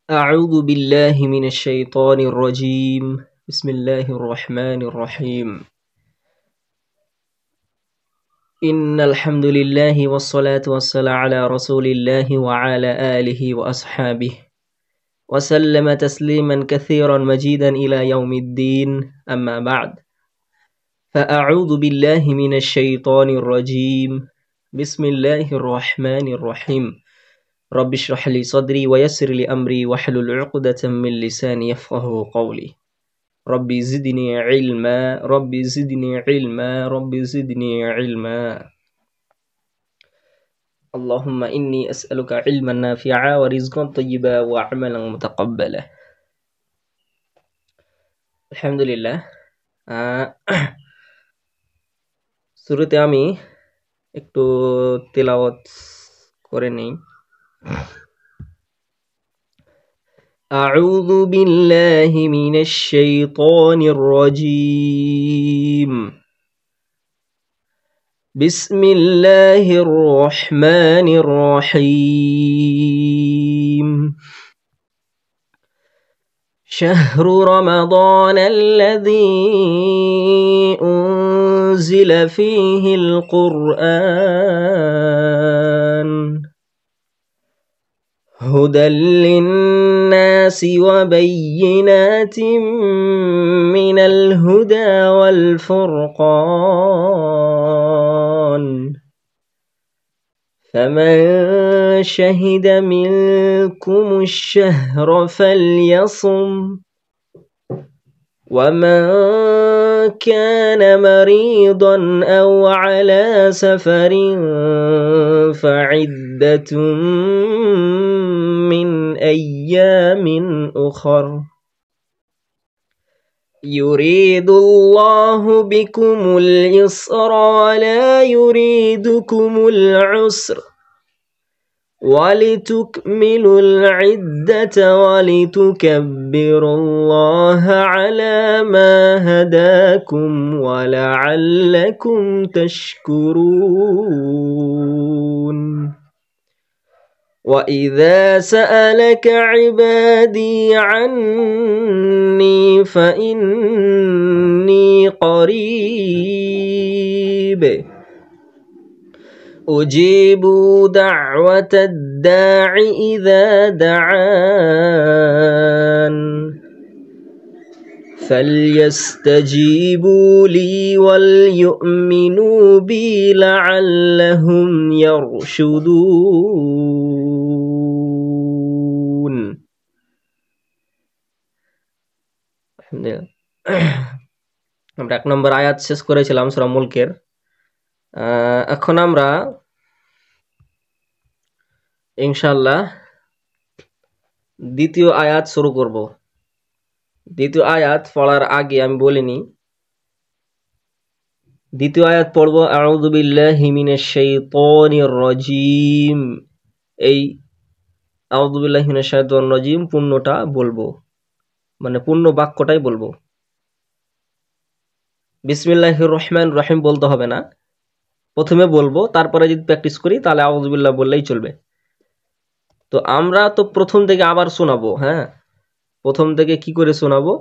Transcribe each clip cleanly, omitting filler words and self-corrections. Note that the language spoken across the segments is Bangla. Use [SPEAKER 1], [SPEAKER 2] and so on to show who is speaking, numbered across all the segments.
[SPEAKER 1] أعوذ بالله من الشيطان الرجيم بسم الله الرحمن الرحيم إن الحمد لله والصلاة والسلام على رسول الله وعلى آله وأصحابه وسلم تسليما كثيرا مجيدا إلى يوم الدين أما بعد فأعوذ بالله من الشيطان الرجيم بسم الله الرحمن الرحيم رب اشرح لي صدري ويسر لي أمري واحلل عقدة من لساني يفقهوا قولي ربي زدني علما ربي زدني علما ربي زدني علما اللهم إني أسألك علما نافعا ورزقا طيبا وعملا متقبلا الحمد لله শুরুতে আমি একটু তেলাওয়াত করে নেই أعوذ بالله من الشيطان الرجيم بسم الله الرحمن الرحيم شهر رمضان الذي أنزل فيه القرآن هدى للناس وبينات من الهدى والفرقان فمن شهد منكم الشهر فليصم ومن كان مريضا أو على سفر فعدة من أيام أخر يريد الله بكم اليسر ولا يريدكم العسر ولتكملوا العدة ولتكبروا الله على ما هداكم ولعلكم تشكرون وإذا سألك عبادي عني فإني قريب أجيب دعوة الداع إذا دعان فليستجيبوا لي وليؤمنوا بي لعلهم يرشدون আমরা 1 নম্বর আয়াত শেষ করেছিলাম সূরা মুলকের এখন আমরা ইনশাআল্লাহ দ্বিতীয় আয়াত শুরু করব দ্বিতীয় আয়াত পড়ার আগে আমি বলিনি দ্বিতীয় আয়াত পড়ব আউযু বিল্লাহি মিনাশ শাইতানির রাজীম এই আউযু বিল্লাহি মিনাশ শাইতানির রাজীম পূর্ণটা বলবো মানে পূর্ণ বাক্যটাই বলবো বিসমিল্লাহির রহমানির রহিম বলতে হবে না প্রথমে বলবো তারপরে যদি প্র্যাকটিস করি তাহলে আউযু বিল্লাহ বললেই চলবে তো আমরা তো প্রথম থেকে আবার শোনাবো হ্যাঁ প্রথম থেকে কি করে শোনাবো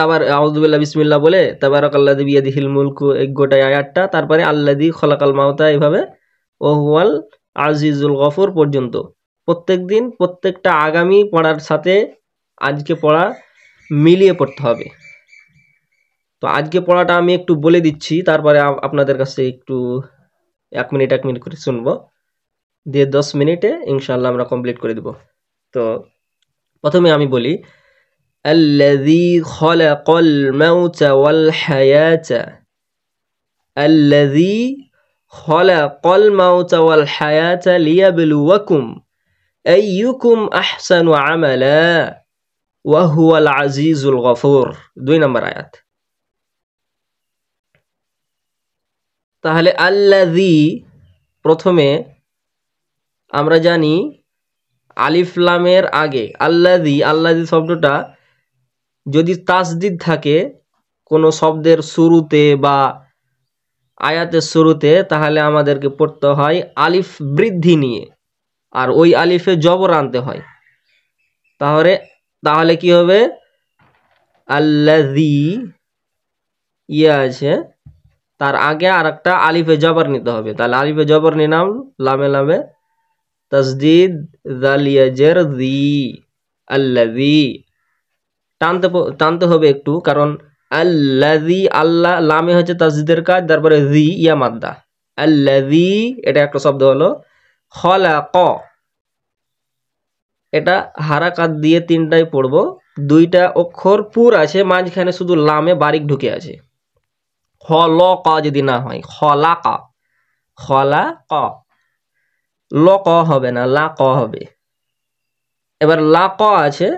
[SPEAKER 1] আবার আউযু বিল্লাহ বিসমিল্লাহ বলে তাবারাকাল্লাযী বিয়াদিহিল মুলকু এই গোটা আয়াতটা তারপরে আল্লাযী খলাকাল মাউতা এইভাবে ওয়া হুয়াল আজিজুল গফুর পর্যন্ত প্রত্যেকদিন প্রত্যেকটা আগামী পড়ার সাথে আজকে পড়া মিলিয়ে পড়তে হবে তো আজকে পড়াটা আমি একটু বলে দিচ্ছি তারপরে আপনাদের কাছে একটু 1 মিনিট করে শুনবো দিয়ে 10 মিনিটে ইনশাআল্লাহ আমরা কমপ্লিট করে দেব তো প্রথমে আমি বলি আল্লাযী খলাকাল মাউতা ওয়াল হায়াতা আল্লাযী খলাকাল মাউতা ওয়াল হায়াতা লিয়াবলুয়াকুম আইয়ুকুম আহসানু আমালা ওয়া হুয়াল আজিজুল গফুর 2 নম্বর আয়াত তাহলে আল্লাযী প্রথমে আমরা জানি আলিফ লামের আগে আল্লাযী শব্দটা যদি তাসদিদ থাকে কোনো শব্দের শুরুতে বা আয়াতের শুরুতে তাহলে আমাদেরকে পড়তে হয় আলিফ বৃদ্ধি নিয়ে আর ওই আলিফে জবর আনতে হয়। তাহলে তাহলে কি হবে, আল্লাযী ইয়া আছে, তার আগে আর একটা আলিফে জবর নিতে হবে। তাহলে আলিফে জবর নিলাম, লামে লামে তাসদিদ, জাল ইয়াজের জি, আল্লাযী। টানতে হবে একটু, কারণ আল্লাযী, আল্লাহ লামে হচ্ছে তাসদিদের কাজ, তারপরে জি ইয়া মাদ্দা। আল্লাযী এটা একটা শব্দ হলো। খলাক, এটা হারাকাত দিয়ে তিনটাই পড়বো। দুইটা অক্ষর পুর আছে, মাঝখানে শুধু লামে বারিক ঢুকে আছে। খলক যদি না হয়, খলাকা, খলাক। লক হবে না, লাক হবে। এবার লাক আছে,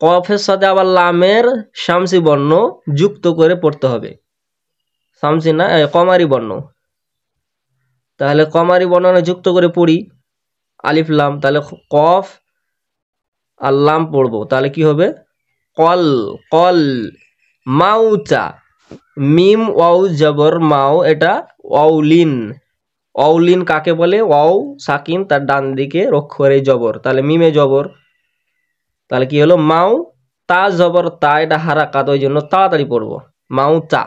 [SPEAKER 1] কফের সাথে আবার লামের শামসি বর্ণ যুক্ত করে পড়তে হবে। শামসি না, কমারি বর্ণ। তাহলে কমারি বর্ণনা যুক্ত করে পড়ি, আলিফ লাম। তাহলে কফ আর লাম পড়বো, তাহলে কি হবে, কল, কল। মাউতা, মিম ওয়াউ জবর মাও, এটা ওয়াউলিন। ওয়াউলিন কাকে বলে, ওয়াও সাকিন, তার ডান দিকে অক্ষরে জবর, তাহলে মিমে জবর। তাহলে কি হলো, মাও, তা জবর তা, এটা হারাকাত, ওই জন্য তাড়াতাড়ি পড়বো, মাউতা।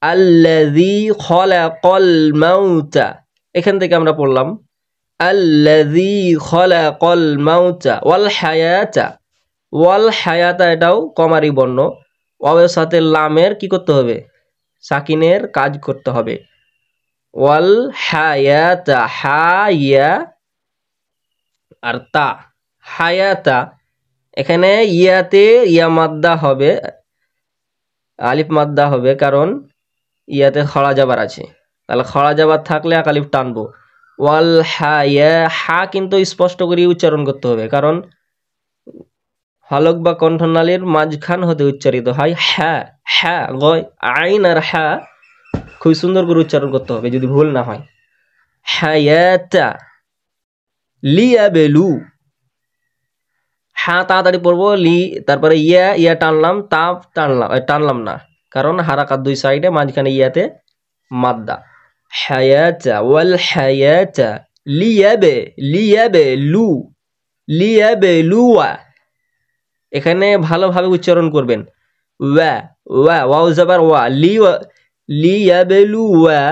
[SPEAKER 1] আল্লাযী খলাকাল মাউতা, এখান থেকে আমরা পড়লাম আল্লাযী খলাকাল মাউতা ওয়াল হায়াতা। ওয়াল হায়াতা এটাও কমারি বর্ণ, ওয়াওয়ের সাথে লামের কি করতে হবে, সাকিনের কাজ করতে হবে। ওয়াল হায়াতা, হায়া আর তা, হায়াতা। এখানে ইয়াতে ইয়া মাদ্দা হবে, আলিফ মাদ্দা হবে, কারণ ইয়াতে খড়া যাবার আছে। তাহলে খড়া যাবার থাকলে এক আলিফ টানবো। ওয়াল হায়া, হা কিন্তু স্পষ্ট করে উচ্চারণ করতে হবে, কারণ হলক বা কণ্ঠনালীর মাঝখান হতে উচ্চারিত হয়। হ্যাঁ, হ্যাঁ গয়, আইন আর হ্যাঁ খুব সুন্দর করে উচ্চারণ করতে হবে, যদি ভুল না হয়। হায়াতা, লিয়াবেলু, হ্যাঁ তাড়াতাড়ি পড়বো, লি, তারপরে ইয়া, ইয়া টানলাম, তা টানলাম না, কারণ হারাকাত দুই সাইডে, মাঝখানে ইয়াতে মাদ্দা। হায়াতা, ওয়াল হায়াতা, লিয়াবে, লিয়াবে লু, লিয়াবে লুয়া। এখানে ভালোভাবে উচ্চারণ করবেন, ওয়া, ওয়া, ওয়াও জবর ওয়া, লিয়াবে লুয়া।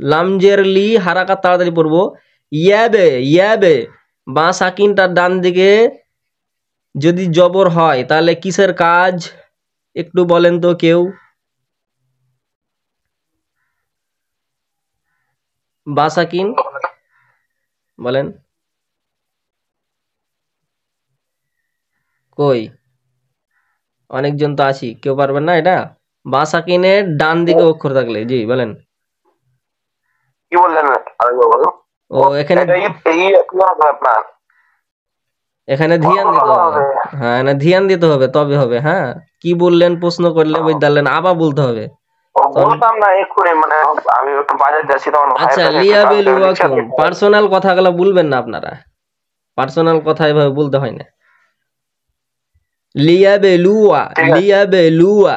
[SPEAKER 1] লামজের লি, হারাকাত তাড়াতাড়ি পড়বো, ইয়াবে, ইয়াবে। বাঁ সাকিনটার ডান দিকে যদি জবর হয় তাহলে কিসের কাজ একটু বলেন তো কেউ, বাঁ সাকিন বলেন। কই, অনেকজন তো আছি, কেউ পারবেন না এটা? বাঁ সাকিনের ডান দিকে অক্ষর থাকলে, জি বলেন।
[SPEAKER 2] কি বললেন,
[SPEAKER 1] ও এখানে এখানে ধ্যান দিতে হবে, হ্যাঁ না ধ্যান দিতে হবে, তবে হবে। হ্যাঁ, কি বললেন, প্রশ্ন করলে বুঝলেন, আবার বলতে হবে। আচ্ছা, লিয়াবেলুয়াকুম, পার্সোনাল কথাগুলো বলবেন না আপনারা, পার্সোনাল কথা এভাবে বলতে হয় না। লিয়াবেলুয়া, লিয়াবেলুয়া,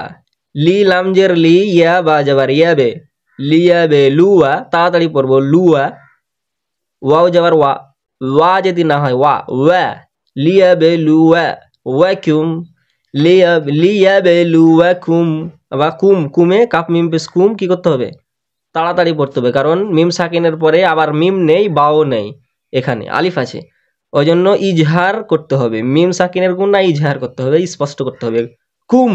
[SPEAKER 1] লি লামজের লি, ইয়া বা যাবার ইয়াবে, লিয়াবেলুয়া, তাড়াতাড়ি পড়বো, লুয়া। ওয়াও যাবার ওয়া, ওয়া যদি না হয় ওয়া, ওয়া, লিয়াবেলুয়া ওয়াকুম, লিয়াবেলুয়াকুম। আবার কুম, কুমে কাপ মিম পেশ কুম, কি করতে হবে, তাড়াতাড়ি পড়তে হবে, কারণ মিম সাকিনের পরে আবার মিম নেই, বাও নেই, এখানে আলিফ আছে, ওই জন্য ইজহার করতে হবে। মিম সাকিনের গুণ না, ইজহার করতে হবে, স্পষ্ট করতে হবে। কুম,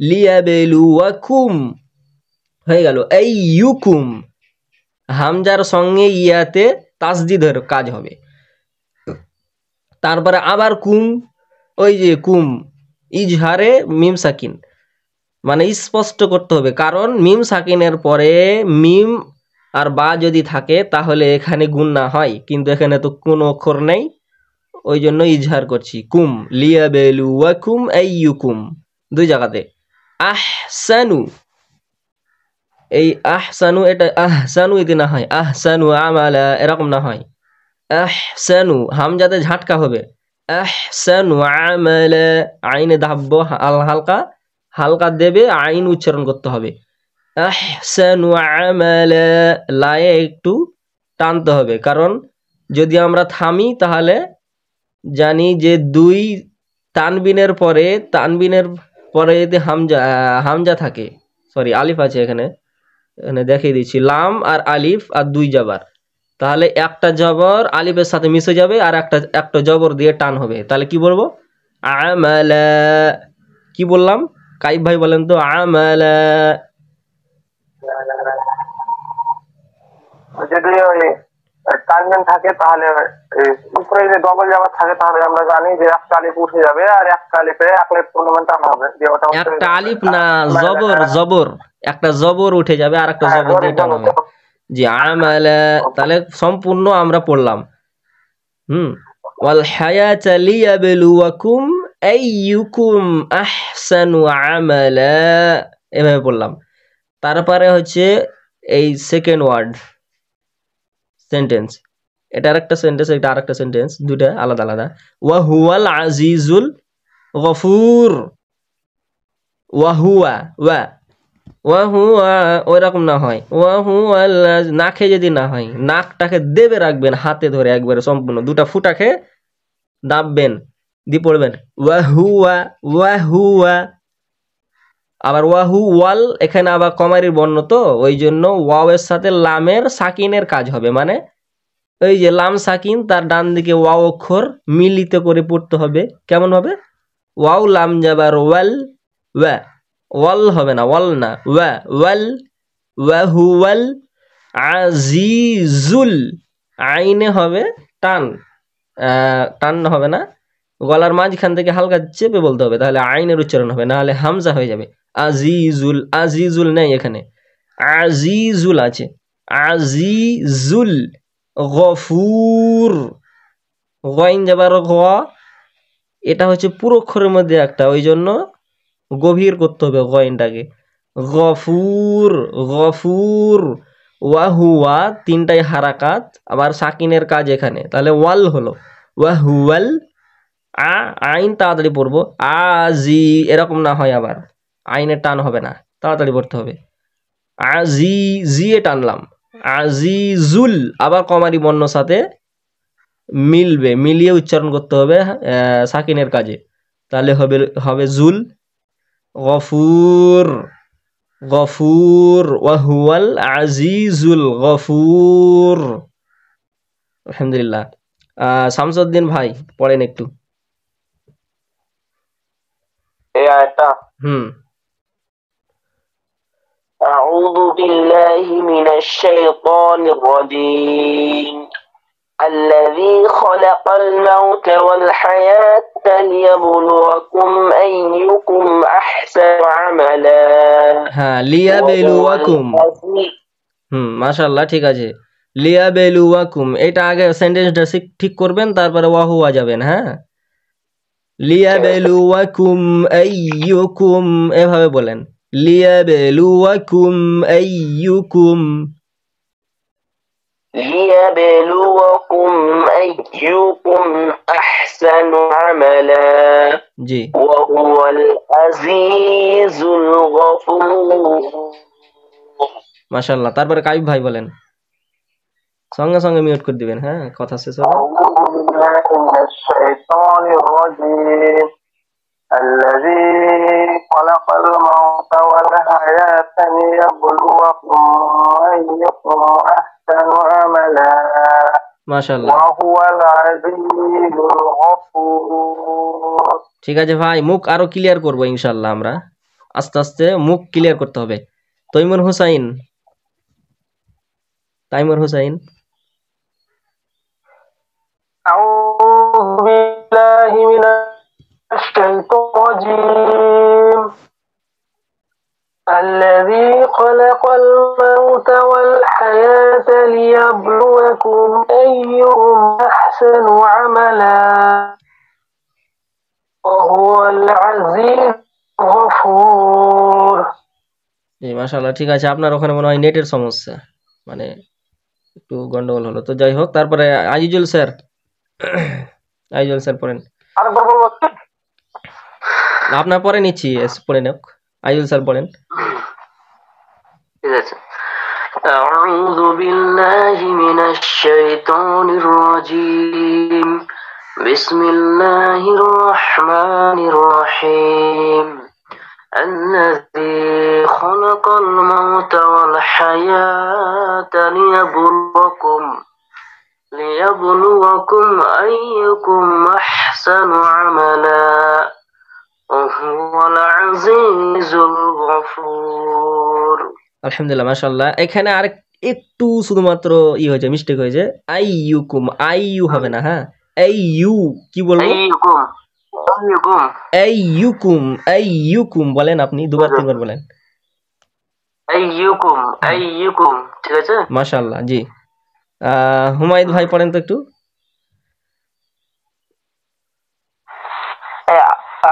[SPEAKER 1] লিয়াবেলুয়াকুম হয়ে গেল। এই ইউকুম, হামজার সঙ্গে ইয়াতে তাসদিদের কাজ হবে। তারপরে আবার কুম, ওই যে কুম, ইজহারে মিম সাকিন, মানে স্পষ্ট করতে হবে, কারণ মিম সাকিনের পরে মিম আর বা যদি থাকে তাহলে এখানে গুণ না হয়, কিন্তু এখানে তো কোনো অক্ষর নেই, ওই জন্য ইজহার করছি। কুম, লিয়াবেলুয়াকুম আইয়ুকুম, দুই জায়গাতে। আহসানু, এই আহসানু, এটা আহসানু ইতি না হয়, আহসানু আমালা এরকম না হয়, আহসানু হামজাতে ঝাটকা হবে, আহসানু আমালা, আইনে দাব্য হালকা হালকা দেবে, আইন উচ্চারণ করতে হবে। আহসানু আমালা, লায়ে একটু টানতে হবে, কারণ যদি আমরা থামি তাহলে জানি যে দুই তানবিনের পরে যদি হামজা থাকে, সরি আলিফ আছে এখানে দেখিয়ে দিচ্ছি, লাম আর আলিফ আর দুই জবর, তাহলে একটা জবর আলিফের সাথে মিশে যাবে আর একটা জবর দিয়ে টান হবে, তাহলে কি বলবো? আমালা। কি বললাম কাইব ভাই বলেন তো? আমালা।
[SPEAKER 2] যদি ওই টানবেন থাকে তাহলে উপরে যদি ডবল জামা থাকে তাহলে আমরা জানি যে একটা আলিফ উঠে যাবে আর একটা আলিফে এক লেফট পূর্ণমান টান হবে, যে ওটা
[SPEAKER 1] একটা আলিফ না, জবর একটা জবর উঠে যাবে আর একটা জবর দিয়ে টান হবে। জি, আমালা। তাহলে সম্পূর্ণ আমরা পড়লাম। ওয়াল হায়াতা লিয়াবলুয়াকুম আইয়ুকুম আহসানু আমালা, এভাবে পড়লাম। তারপরে হচ্ছে এই সেকেন্ড ওয়ার্ড সেন্টেন্স, এটা আরেকটা সেন্টেন্স, এটা আরেকটা সেন্টেন্স, দুটা আলাদা আলাদা। ওয়া হুয়াল আজিজুল গফুর। ওয়া হুয়া, ওয়া হুয়া ওইরকম না হয়, ওয়া হুয়াল, নাকে যদি না হয়, নাকটাকে দেবে রাখবেন হাতে ধরে একবারে সম্পূর্ণ, দুটা ফুটা খেয়ে দাববেন, দিয়ে পড়বেন ওয়া হুয়া, ওয়া হুয়া। আবার ওয়াহু ওয়াল, এখানে আবার কমারির বর্ণ, তো ওই জন্য ওয়াও এর সাথে লামের সাকিনের কাজ হবে, মানে ওই যে লাম সাকিন তার ডান দিকে ওয়াও অক্ষর মিলিত করে পড়তে হবে। কেমন হবে? ওয়াও লাম যাবার ওয়াল, ওয়া, ওয়াল হবে না, ওয়াল না, ওয়া, ওয়াল, ওয়াহুয়াল আজিজুল, আইনে হবে টান, টান হবে না, গলার মাঝখান থেকে হালকা চেপে বলতে হবে, তাহলে আইনের উচ্চারণ হবে, না হলে হামজা হয়ে যাবে। আজিজুল, আজিজুল নেই এখানে, আজিজুল আছে, আজিজুল গফুর। গইন যাবার গ, এটা হচ্ছে পুরো অক্ষরের মধ্যে একটা, ওই জন্য গভীর করতে হবে গইনটাকে। গফুর, গফুর। ওয়াহুয়া তিনটাই হারাকাত, আবার সাকিনের কাজ এখানে, তাহলে ওয়াল হলো ওয়াহুয়াল। আইন তাড়াতাড়ি পড়বো, আজি এরকম না হয়, আবার আইনের টান হবে না, তাড়াতাড়ি পড়তে হবে। আজি, জিয়ে টানলাম, আজিজুল, আবার কমারি বর্ণ সাথে মিলবে, মিলিয়ে উচ্চারণ করতে হবে সাকিনের কাজে, তাহলে হবে জুল। গফুর, গফুর, ওয়াহুয়াল আজিজুল গফুর। আলহামদুলিল্লাহ। শামসুদ্দিন ভাই পড়েন একটু।
[SPEAKER 2] এই আয়াতটা
[SPEAKER 1] হুম।
[SPEAKER 2] أعوذ بالله من الشيطان الرجيم الذي خلق الموت والحياة ليبلوكم أيكم أحسن عملا।
[SPEAKER 1] হ্যাঁ, লিয়াবেলুয়াকুম। মাশাআল্লাহ, ঠিক আছে। লিয়াবেলুয়াকুম, এটা আগে সেন্টেন্সটা ঠিক করবেন, তারপরে ওয়াহুয়া যাবেন। হ্যাঁ, লিয়াবেলুয়াকুম আইয়ুকুম, এভাবে বলেন, লিয়াবেলুয়াকুম আইয়ুকুম,
[SPEAKER 2] ليبلوكم أيكم أحسن عملا
[SPEAKER 1] জি,
[SPEAKER 2] وهو العزيز الغفور।
[SPEAKER 1] মাশাআল্লাহ। তারপরে কাইব ভাই বলেন, সঙ্গে সঙ্গে মিউট করে দিবেন, হ্যাঁ, কথা শেষ হবে।
[SPEAKER 2] أعوذ بالله من الشيطان الرجيم الذي خلق الموت والحياة ليبلوكم أيكم أحسن عملا
[SPEAKER 1] মাশাআল্লাহ,
[SPEAKER 2] وهو العزيز الغفور।
[SPEAKER 1] ঠিক আছে ভাই, মুখ আরো ক্লিয়ার করবো ইনশাআল্লাহ, আমরা আস্তে আস্তে মুখ ক্লিয়ার করতে হবে। তৈমুর হুসাইন, তাইমুর হুসাইন।
[SPEAKER 2] أعوذ بالله من الشيطان الرجيم الذي خلق الموت والحياة ليبلوكم أيكم أحسن عملا وهو العزيز الغفور।
[SPEAKER 1] জি, মাশাআল্লাহ, ঠিক আছে। আপনার ওখানে মনে হয় নেটের সমস্যা, মানে একটু গন্ডগোল হলো, তো যাই হোক। তারপরে আজিজুল স্যার, আজিজুল স্যার পড়েন।
[SPEAKER 2] আরেকবার বলবো?
[SPEAKER 1] আপনার পরে নিচ্ছি, পড়ে নেক। আজিজুল স্যার পড়েন।
[SPEAKER 2] ঠিক আছে।
[SPEAKER 1] أعوذ بالله من الشيطان الرجيم بسم الله الرحمن الرحيم الذي خلق الموت والحياة ليبلوكم أيكم أحسن عملا وهو العزيز الغفور আলহামদুলিল্লাহ মাশাআল্লাহ। এখানে আরেক একটু শুধুমাত্র হয়েছে, মিস্টেক হয়েছে। আইয়ুকুম, আইয়ু হবে না, হ্যাঁ আইয়ু কি বলবো, আইয়ুকুম আইয়ুকুম বলেন, আপনি দুবার তিনবার বলেন আইয়ুকুম আইয়ুকুম, ঠিক আছে মাশাআল্লাহ। জি হুমায়ুন ভাই পড়েন তো একটু।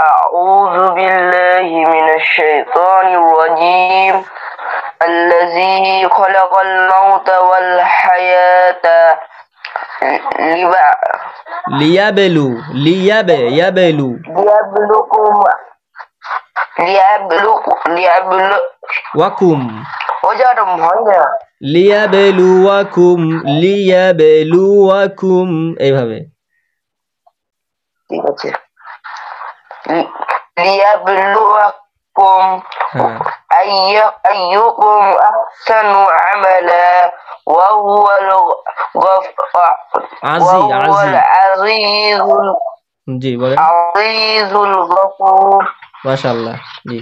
[SPEAKER 2] أعوذ بالله من الشيطان الرجيم الذي خلق الموت والحياة
[SPEAKER 1] লিয়াবেলু ইয়াবেলু ওয়াকুম লিয়াবেলুয়াকুম এইভাবে,
[SPEAKER 2] ঠিক আছে। লিয়াবলুয়াকুম আইয়ুকুম আহসানু আমালা ওয়া হুয়াল আজিজুল
[SPEAKER 1] জি বলেন
[SPEAKER 2] আজিজুল গফুর।
[SPEAKER 1] মাশাআল্লাহ। জি